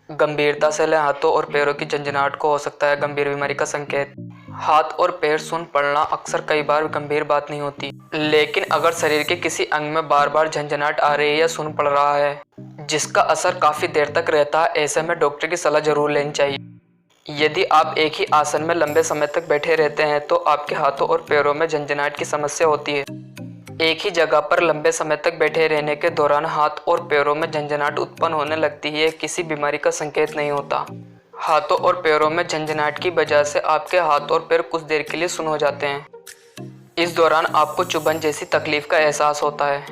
गंभीरता से लें हाथों और पैरों की झंझनाहट को हो सकता है गंभीर बीमारी का संकेत। हाथ और पैर सुन्न पड़ना अक्सर कई बार गंभीर बात नहीं होती, लेकिन अगर शरीर के किसी अंग में बार बार झंझनाहट आ रही है या सुन्न पड़ रहा है जिसका असर काफी देर तक रहता है, ऐसे में डॉक्टर की सलाह जरूर लेनी चाहिए। यदि आप एक ही आसन में लंबे समय तक बैठे रहते हैं तो आपके हाथों और पैरों में झंझनाहट की समस्या होती है। एक ही जगह पर लंबे समय तक बैठे रहने के दौरान हाथ और पैरों में झंझनाहट उत्पन्न होने लगती है, किसी बीमारी का संकेत नहीं होता। हाथों और पैरों में झंझनाहट की वजह से आपके हाथ और पैर कुछ देर के लिए सुन्न हो जाते हैं। इस दौरान आपको चुभन जैसी तकलीफ का एहसास होता है।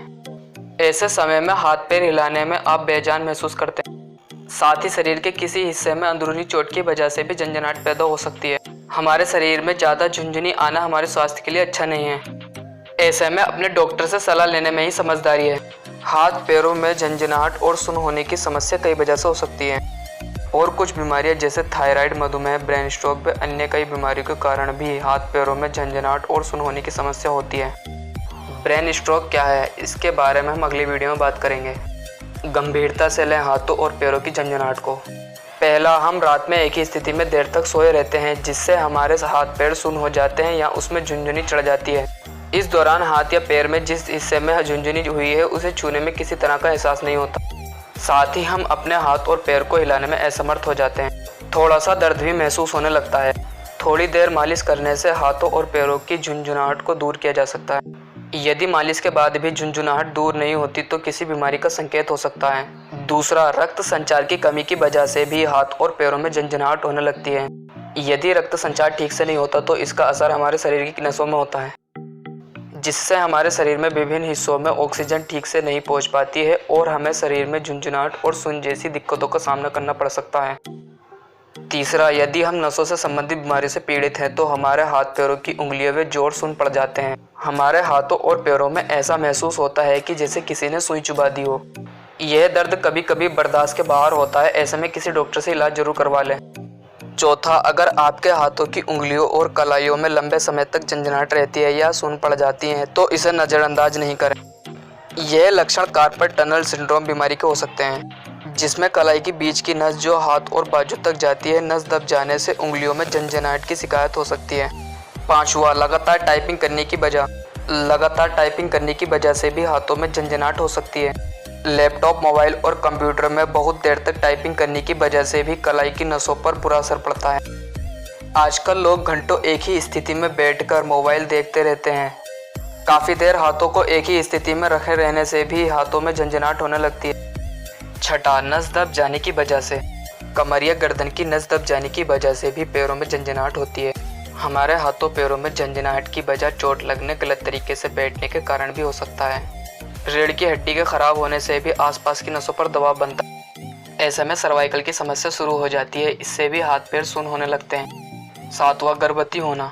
ऐसे समय में हाथ पैर हिलाने में आप बेजान महसूस करते हैं। साथ ही शरीर के किसी हिस्से में अंदरूनी चोट की वजह से भी झंझनाहट पैदा हो सकती है। हमारे शरीर में ज़्यादा झुंझुनी आना हमारे स्वास्थ्य के लिए अच्छा नहीं है। ऐसे में अपने डॉक्टर से सलाह लेने में ही समझदारी है। हाथ पैरों में झंझनाहट और सुन्न होने की समस्या कई वजह से हो सकती है और कुछ बीमारियां जैसे थायराइड, मधुमेह, ब्रेन स्ट्रोक व अन्य कई बीमारियों के कारण भी हाथ पैरों में झंझनाहट और सुन्न होने की समस्या होती है। ब्रेन स्ट्रोक क्या है, इसके बारे में हम अगली वीडियो में बात करेंगे। गंभीरता से लें हाथों और पैरों की झंझनाहट को। पहला, हम रात में एक ही स्थिति में देर तक सोए रहते हैं जिससे हमारे हाथ पैर सुन्न हो जाते हैं या उसमें झुंझुनी चढ़ जाती है। इस दौरान हाथ या पैर में जिस हिस्से में झुंझुनी हुई है उसे छूने में किसी तरह का एहसास नहीं होता। साथ ही हम अपने हाथ और पैर को हिलाने में असमर्थ हो जाते हैं। थोड़ा सा दर्द भी महसूस होने लगता है। थोड़ी देर मालिश करने से हाथों और पैरों की झुंझुनाहट को दूर किया जा सकता है। यदि मालिश के बाद भी झुंझुनाहट दूर नहीं होती तो किसी बीमारी का संकेत हो सकता है। दूसरा, रक्त संचार की कमी की वजह से भी हाथ और पैरों में झंझनाहट होने लगती है। यदि रक्त संचार ठीक से नहीं होता तो इसका असर हमारे शरीर की नसों में होता है, जिससे हमारे शरीर में विभिन्न हिस्सों में ऑक्सीजन ठीक से नहीं पहुंच पाती है और हमें शरीर में झुंझुनाहट और सुन्न जैसी दिक्कतों का सामना करना पड़ सकता है। तीसरा, यदि हम नसों से संबंधित बीमारी से पीड़ित हैं तो हमारे हाथ पैरों की उंगलियों में जोर सुन्न पड़ जाते हैं। हमारे हाथों और पैरों में ऐसा महसूस होता है कि जैसे किसी ने सुई चुभा दी हो। यह दर्द कभी कभी बर्दाश्त के बाहर होता है, ऐसे में किसी डॉक्टर से इलाज जरूर करवा लें। चौथा, अगर आपके हाथों की उंगलियों और कलाइयों में लंबे समय तक झंझनाहट रहती है या सुन्न पड़ जाती है तो इसे नज़रअंदाज नहीं करें। यह लक्षण कार्पल टनल सिंड्रोम बीमारी के हो सकते हैं, जिसमें कलाई की बीच की नस जो हाथ और बाजू तक जाती है, नस दब जाने से उंगलियों में झंझनाहट की शिकायत हो सकती है। पांचवा, लगातार टाइपिंग करने की वजह से भी हाथों में झंझनाहट हो सकती है। लैपटॉप, मोबाइल और कंप्यूटर में बहुत देर तक टाइपिंग करने की वजह से भी कलाई की नसों पर बुरा असर पड़ता है। आजकल लोग घंटों एक ही स्थिति में बैठकर मोबाइल देखते रहते हैं। काफ़ी देर हाथों को एक ही स्थिति में रखे रहने से भी हाथों में झंझनाहट होने लगती है। छठा, नस दब जाने की वजह से। कमर या गर्दन की नस दब जाने की वजह से भी पैरों में झंझनाहट होती है। हमारे हाथों पैरों में झंझनाहट की वजह चोट लगने, गलत तरीके से बैठने के कारण भी हो सकता है। रीढ़ की हड्डी के खराब होने से भी आसपास की नसों पर दबाव बनता है। ऐसे में सर्वाइकल की समस्या शुरू हो जाती है, इससे भी हाथ पैर सुन्न होने लगते हैं। सातवां, गर्भवती होना।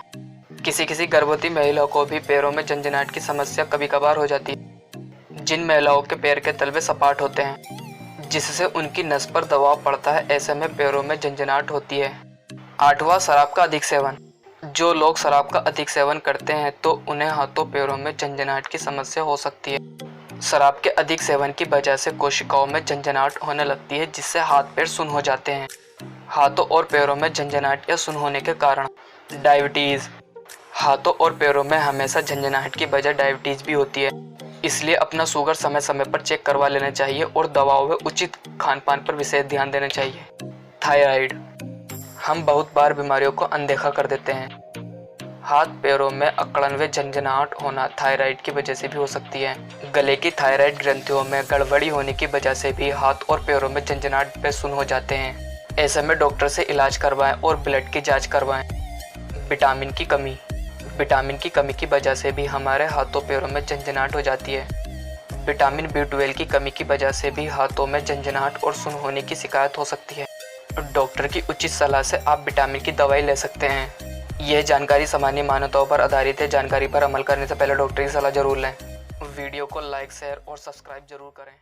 किसी गर्भवती महिलाओं को भी पैरों में झंझनाहट की समस्या कभी कभार हो जाती है। जिन महिलाओं के पैर के तलवे सपाट होते हैं जिससे उनकी नस पर दबाव पड़ता है, ऐसे में पैरों में झंझनाहट होती है। आठवां, शराब का अधिक सेवन। जो लोग शराब का अधिक सेवन करते हैं तो उन्हें हाथों पैरों में झंझनाहट की समस्या हो सकती है। शराब के अधिक सेवन की वजह से कोशिकाओं में झंझनाहट होने लगती है जिससे हाथ पैर सुन्न हो जाते हैं। हाथों और पैरों में झंझनाहट या सुन्न होने के कारण डायबिटीज़। हाथों और पैरों में हमेशा झंझनाहट की वजह डायबिटीज़ भी होती है, इसलिए अपना शुगर समय समय पर चेक करवा लेना चाहिए और दवाओं व उचित खान पान पर विशेष ध्यान देना चाहिए। थायराइड। हम बहुत बार बीमारियों को अनदेखा कर देते हैं। हाथ पैरों में अकड़न व झंझनाहट होना थायराइड की वजह से भी हो सकती है। गले की थायराइड ग्रंथियों में गड़बड़ी होने की वजह से भी हाथ और पैरों में झंझनाहट व सुन्न हो जाते हैं। ऐसे में डॉक्टर से इलाज करवाएं और ब्लड की जांच करवाएं। विटामिन की कमी की वजह से भी हमारे हाथों पैरों में झंझनाहट हो जाती है। विटामिन B12 की कमी की वजह से भी हाथों में झंझनाहट और सुन्न होने की शिकायत हो सकती है। डॉक्टर की उचित सलाह से आप विटामिन की दवाई ले सकते हैं। यह जानकारी सामान्य मान्यताओं पर आधारित है। जानकारी पर अमल करने से पहले डॉक्टर की सलाह जरूर लें। वीडियो को लाइक, शेयर और सब्सक्राइब जरूर करें।